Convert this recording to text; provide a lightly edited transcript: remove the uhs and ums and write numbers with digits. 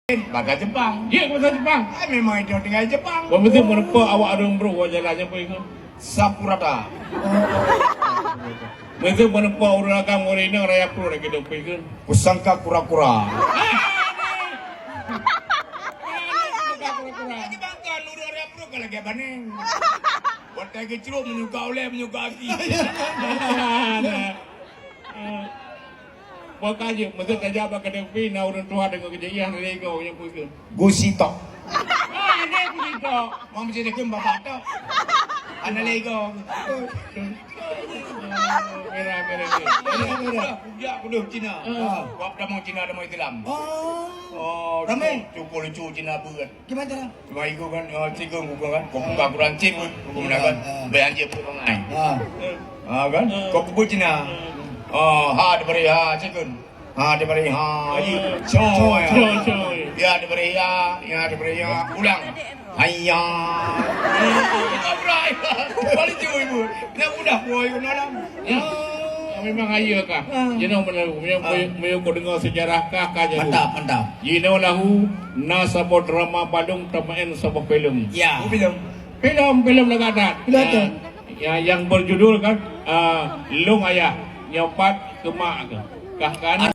Bahasa Jepang. Dia bahasa Jepang. Memang itu tinggal Jepang. Kau mesti menempa awak ada bro jalannya apa itu? Sakurada. Mesti menempa orang agam orang ini raya pro lagi dah pergi. Kusangka kura-kura. Lagi bangkan udah raya pro kalau lagi baning. Buat lagi ceruk menyuka oleh menyuka aki. Bukan aja, mesti kerja apa kedai pi, nak orang tua dengan kejadian dari kau yang pergi. Gusito. Ada begitu. Mau mesti dekem bapak tu. Anak lego. Merah. Ya, aku dah Cina. Wap dah mau Cina dah mau Islam. Oh, Ramai. Cukup lucu Cina berat. gimana cara? Cuma ikut kan, cikgu bukan kan. Kau buka Quran cik pun, kau menakan. Belanja pun orang lain. Kan? Kau pun Cina. Ha diberi ha cikgu. Ha diberi ha. Coy. Ya diberi ya, diberi ya. Ulang. Hayya. Abrai. Balik cikgu ibu. Nak mudah boy kau nak. Memang ayah kah? You know mana kau dengar sejarah kah je. Mantap. You know lahu na sabot drama Padung tamain sabot film. Ya. Film negadat. Ya yang berjudul kan Lung Ayah. Nyopat kemak ke. Kah kan?